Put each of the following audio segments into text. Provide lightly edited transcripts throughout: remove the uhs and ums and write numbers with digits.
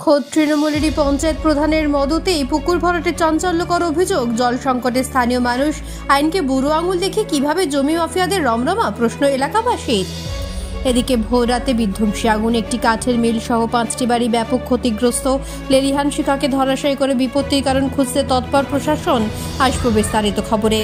খোদ তৃণমূলেরই পঞ্চায়েত প্রধানের মদতেই পুকুর ভরাটের চাঞ্চল্যকর অভিযোগ। জল সংকটে স্থানীয় মানুষ আইনকে বুড়ো আঙুল দেখে কিভাবে জমি মাফিয়াদের রমরমা, প্রশ্ন এলাকাবাসীর। এদিকে ভোররাতে বিধ্বংসী আগুন, একটি কাঠের মিল সহ 5টি বাড়ি ব্যাপক ক্ষতিগ্রস্ত। লেলিহান শিখাকে ধরাশায়ী করে বিপত্তির কারণ খুঁজতে তৎপর প্রশাসন। আসবো বিস্তারিত খবরে।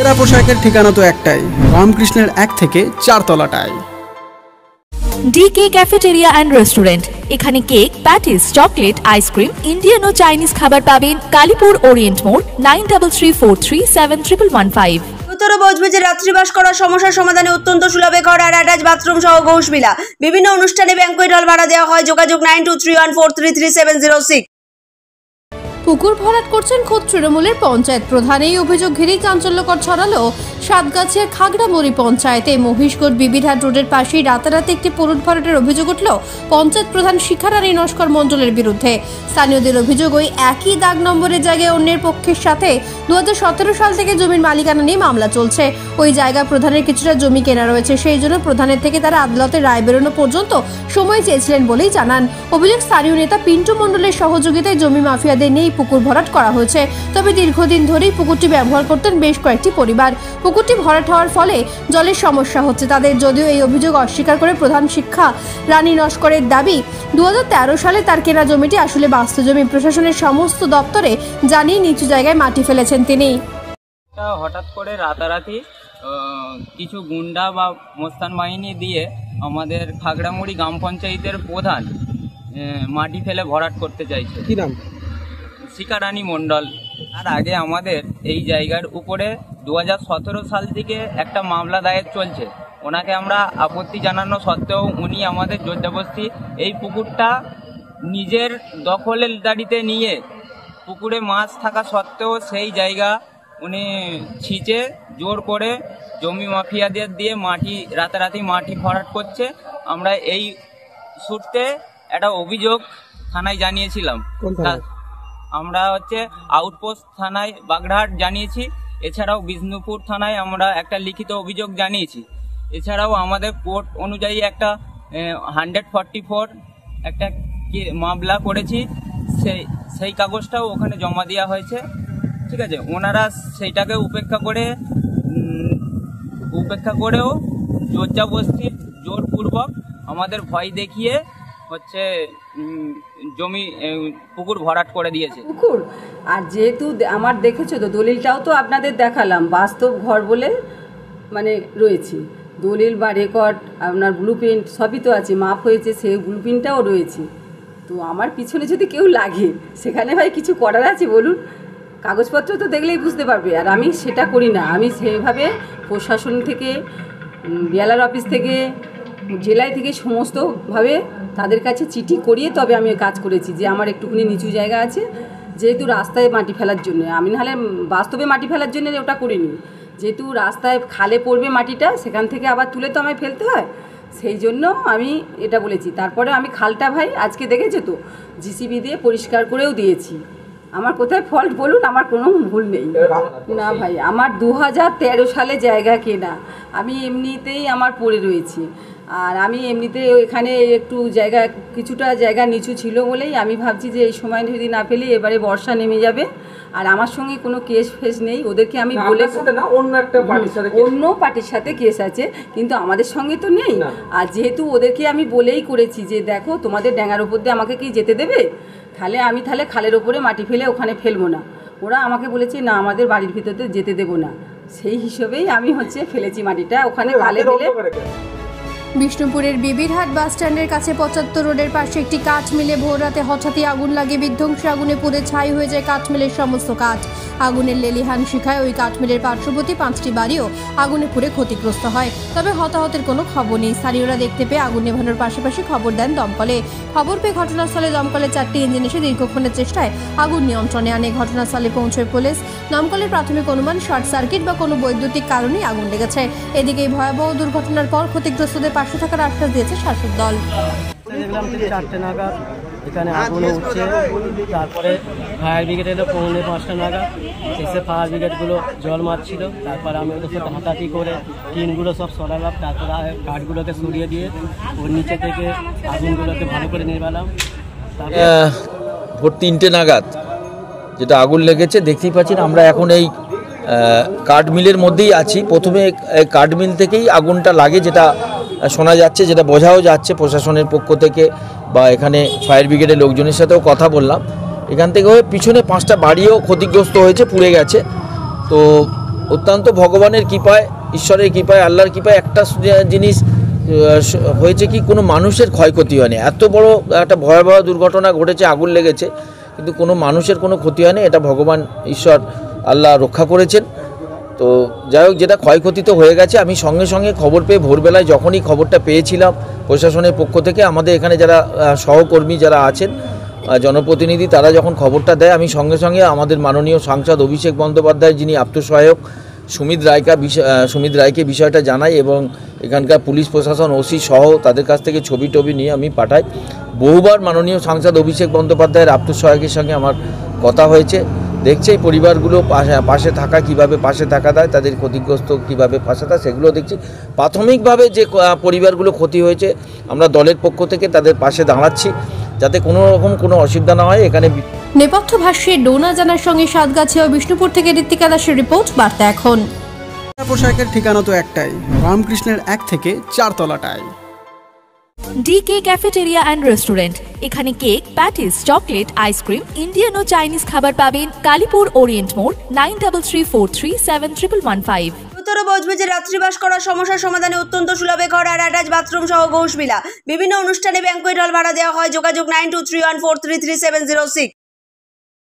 এরা পোশাকের ঠিকানা তো একটাই, রামকৃষ্ণের 1 থেকে 4 তলাটায়। DK cafeteria and restaurant. এখানে cake, patties, chocolate, ice cream, Indian ও চাইনিজ খাবার পাবেন। কালীপুর ওরিয়েন্ট মোড়, 9334371115। উত্তর বজবজে রাত্রিবাস করার সমস্যার সমাধানে অত্যন্ত সুলভে ঘর আর অ্যাটাচ বাথরুম সহ ঘোষবিলা। বিভিন্ন অনুষ্ঠানে ব্যাংকুয়েট হল ভাড়া দেওয়া হয়। যোগাযোগ 9231433706। পুকুর ভরাট করছেন খোদ তৃণমূলের পঞ্চায়েত প্রধান। এই অভিযোগ ঘিরেই চাঞ্চল্যকর ছড়ালো সাতগাছিয়া খাগড়ামড়ি পঞ্চায়েতে। মহিষগড় বিবিরহাট রোডের পাশেই রাতারাতি একটি পুকুর ভরাটের অভিযোগ উঠল পঞ্চায়েত প্রধান শিখারানী নস্কর মণ্ডলের বিরুদ্ধে। স্থানীয়দের অভিযোগ, ওই একই দাগ নম্বরের জায়গায় অন্যের পক্ষের সাথে 2017 সাল থেকে জমির মালিকানা নিয়ে মামলা চলছে। ওই জায়গা প্রধানের কিছুটা জমি কেনা রয়েছে, সেই জন্য প্রধানের থেকে তারা আদালতের রায় বেরোনো পর্যন্ত সময় চেয়েছিলেন বলেই জানান। অভিযোগ, স্থানীয় নেতা পিন্টু মণ্ডলের সহযোগিতায় জমি মাফিয়াদের নিয়ে পুকুর ভরাট করা হয়েছে। তবে দীর্ঘদিন ধরেই পুকুরটি ব্যবহার করতেন বেশ কয়েকটি পরিবার। পুকুরটি ভরাট হওয়ার ফলে জলের সমস্যা হচ্ছে তাদের। যদিও এই অভিযোগ অস্বীকার করে প্রধান শিক্ষা রানী নস্করের দাবি, 2013 সালে তার কেনা জমিটি আসলে বাস্তু জমি। প্রশাসনের সমস্ত দপ্তরে জানিয়ে নিচু জায়গায় মাটি ফেলেছেন তিনি। হঠাৎ করে রাতারাতি কিছু গুন্ডা বা মোস্তান বাহিনী দিয়ে আমাদের খাগড়ামড়ি গ্রাম পঞ্চায়েতের প্রধান মাটি ফেলে ভরাট করতে চাইছে। কি নাম? শিখারানী মণ্ডল। আর আগে আমাদের এই জায়গার উপরে 2017 সাল থেকে একটা মামলা দায়ের চলছে। ওনাকে আমরা আপত্তি জানানো সত্ত্বেও উনি আমাদের জোরজবরদস্তি এই পুকুরটা নিজের দখলের দাঁড়িতে নিয়ে, পুকুরে মাছ থাকা সত্ত্বেও সেই জায়গা উনি ছিঁচে জোর করে জমি মাফিয়াদের দিয়ে রাতারাতি মাটি ভরাট করছে। আমরা এই সূত্রে একটা অভিযোগ থানায় জানিয়েছিলাম। আমরা আউটপোস্ট থানায় বাগড়াহাট জানিয়েছি। এছাড়াও বিষ্ণুপুর থানায় আমরা একটা লিখিত অভিযোগ জানিয়েছি। এছাড়াও আমাদের কোর্ট অনুযায়ী একটা 144 একটা মামলা করেছি, সেই কাগজটাও ওখানে জমা দেওয়া হয়েছে। ঠিক আছে, ওনারা সেইটাকে উপেক্ষা করেও জোরজবরদস্তি জোরপূর্বক আমাদের ভয় দেখিয়ে জমি পুকুর ভরাট করে দিয়েছে। পুকুর আর যেহেতু আমার দেখেছো তো, দলিলটাও তো আপনাদের দেখালাম, বাস্তব ঘর বলে মানে রয়েছে দলিল বা রেকর্ড, আপনার ব্লুপ্রিন্ট সবই তো আছে, মাপ হয়েছে, সেই ব্লুপ্রিন্টটাও রয়েছে। তো আমার পিছনে যদি কেউ লাগে সেখানে ভাই কিছু করার আছে বলুন? কাগজপত্র তো দেখলেই বুঝতে পারবে। আর আমি সেটা করি না, আমি সেভাবে প্রশাসন থেকে, বিএলআর অফিস থেকে, জেলায় থেকে সমস্তভাবে তাদের কাছে চিঠি করিয়ে তবে আমি কাজ করেছি যে আমার একটুখানি নিচু জায়গা আছে, যেহেতু রাস্তায় মাটি ফেলার জন্য। আমি নাহলে বাস্তবে মাটি ফেলার জন্য ওটা করিনি, যেহেতু রাস্তায় খালে পড়বে মাটিটা, সেখান থেকে আবার তুলে তো আমায় ফেলতে হয়, সেই জন্য আমি এটা বলেছি। তারপরে আমি খালটা ভাই আজকে দেখেছো তো জিসিবি দিয়ে পরিষ্কার করেও দিয়েছি। আমার কোথায় ফল্ট বলুন? আমার কোনো ভুল নেই। না ভাই, আমার 2013 সালে জায়গা কেনা, আমি এমনিতেই আমার পড়ে রয়েছি। আর আমি এমনিতে এখানে একটু কিছুটা জায়গা নিচু ছিল বলেই আমি ভাবছি যে এই সময় যদি না ফেলি, এবারে বর্ষা নেমে যাবে। আর আমার সঙ্গে কোনো কেস ফেস নেই, ওদেরকে আমি বলে অন্য পার্টির সাথে কেস আছে, কিন্তু আমাদের সঙ্গে তো নেই। আর যেহেতু ওদেরকে আমি বলেই করেছি যে দেখো তোমাদের ড্যাঙার ওপর দিয়ে আমাকে কি যেতে দেবে, আমি খালের ওপরে মাটি ফেলে ওখানে ফেলবো না। ওরা আমাকে বলেছে না, আমাদের বাড়ির ভিতরে যেতে দেবো না, সেই হিসেবেই আমি ফেলেছি মাটিটা ওখানে খালে ফেলে। বিষ্ণুপুরের বিবিরহাট বাস স্ট্যান্ডের কাছে 75 রোডের পাশে একটি কাঠ মিলে ভোররাতে হঠাৎই আগুন লাগে। বিধ্বংসী আগুনে পুড়ে ছাই হয়ে যায় কাঠ মিলের সমস্ত কাঠ। আগুনের লেলিহান শিখায় ওই কাঠ মিলের পার্শ্ববর্তী 5টি বাড়িও আগুনে পুড়ে ক্ষতিগ্রস্ত হয়। তবে হতাহতের কোনো খবর নেই। স্থানীয়রা দেখতে পেয়ে আগুন নেভানোর পাশাপাশি খবর দেন দমকলে। খবর পেয়ে ঘটনাস্থলে দমকলের 4টি ইঞ্জিন এসে দীর্ঘক্ষণের চেষ্টায় আগুন নিয়ন্ত্রণে আনে। ঘটনাস্থলে পৌঁছয় পুলিশ। দমকলের প্রাথমিক অনুমান শর্ট সার্কিট বা কোনো বৈদ্যুতিক কারণেই আগুন লেগেছে। এদিকে এই ভয়াবহ দুর্ঘটনার পর ক্ষতিগ্রস্তদের পাশে থাকার আশ্বাস দিয়েছে শাসক দল। দেখলাম 4টে নাগাদ এখানে আগুন উঠছে। তারপরে ফায়ার ব্রিগেড এলো 4:45 নাগাদ, এসে ফায়ার ব্রিগেডগুলো জল মারছিল। তারপরে আমি ওদের সাথে হাতাহাতি করে টিনগুলো সব সরালাম, তারপরে কাঠগুলোকে সরিয়ে দিয়ে ওর নিচে থেকে আগুনগুলোকে ভালো করে নেবালাম। ভোর 3টে নাগাদ যেটা আগুন লেগেছে দেখতেই পাচ্ছেন। আমরা এখন এই কাঠ মিলের মধ্যেই আছি। প্রথমে কাঠ মিল থেকেই আগুনটা লাগে, যেটা শোনা যাচ্ছে, যেটা বোঝাও যাচ্ছে প্রশাসনের পক্ষ থেকে বা এখানে ফায়ার ব্রিগেডের লোকজনের সাথেও কথা বললাম। এখান থেকে হয়ে পিছনে 5টা বাড়িও ক্ষতিগ্রস্ত হয়েছে, পুড়ে গেছে। তো অত্যন্ত ভগবানের কৃপায়, ঈশ্বরের কৃপায়, আল্লাহর কৃপায় একটা জিনিস হয়েছে কি, কোনো মানুষের ক্ষয়ক্ষতি হয়নি। এত বড় একটা ভয়াবহ দুর্ঘটনা ঘটেছে, আগুন লেগেছে, কিন্তু কোনো মানুষের কোনো ক্ষতি হয়নি। এটা ভগবান ঈশ্বর আল্লাহ রক্ষা করেছেন। তো যাই হোক, যেটা ক্ষয়ক্ষতি তো হয়ে গেছে। আমি সঙ্গে সঙ্গে খবর পেয়ে ভোরবেলায় যখনই খবরটা পেয়েছিলাম প্রশাসনের পক্ষ থেকে, আমাদের এখানে যারা সহকর্মী যারা আছেন, জনপ্রতিনিধি, তারা যখন খবরটা দেয়, আমি সঙ্গে সঙ্গে আমাদের মাননীয় সাংসদ অভিষেক বন্দ্যোপাধ্যায়, যিনি আত্মসহায়ক, সুমিত রায়কে বিষয়টা জানাই এবং এখানকার পুলিশ প্রশাসন, ওসি সহ তাদের কাছ থেকে ছবি টবি নিয়ে আমি পাঠাই। বহুবার মাননীয় সাংসদ অভিষেক বন্দ্যোপাধ্যায়ের আত্মসহায়কের সঙ্গে আমার কথা হয়েছে। দেখছে এই পরিবারগুলো পাশে থাকা, কিভাবে পাশে থাকা দেয়, তাদের ক্ষতিগ্রস্ত কিভাবে পাশে থাকে, সেগুলো দেখছি। প্রাথমিকভাবে যে পরিবারগুলো ক্ষতি হয়েছে, আমরা দলের পক্ষ থেকে তাদের পাশে দাঁড়াচ্ছি, যাতে কোনো রকম কোনো অসুবিধা না হয়। এখানে নেপথ্য ভাষ্যে ডোনা জানার সঙ্গে সাতগাছিয়া ও বিষ্ণুপুর থেকে ঋত্বিকা দাসের রিপোর্ট, বার্তা এখন। পোশাকের ঠিকানা তো একটাই, রামকৃষ্ণের 1 থেকে 4 তলাটায়। ডিকে ক্যাফেটেরিয়া অ্যান্ড রেস্টুরেন্ট, এখানে cake, patties, chocolate, ice cream, Indian ও চাইনিজ খাবার পাবেন। কালীপুর ওরিয়েন্ট মোড়, 9334371115। উত্তর বজবজে রাত্রিবাস করার সমস্যার সমাধানে অত্যন্ত সুলভে ঘর আর অ্যাটাচ বাথরুম সহ ঘোষবিলা। বিভিন্ন অনুষ্ঠানে ব্যাংকুয়েট হল ভাড়া দেওয়া হয়। যোগাযোগ 9231433706।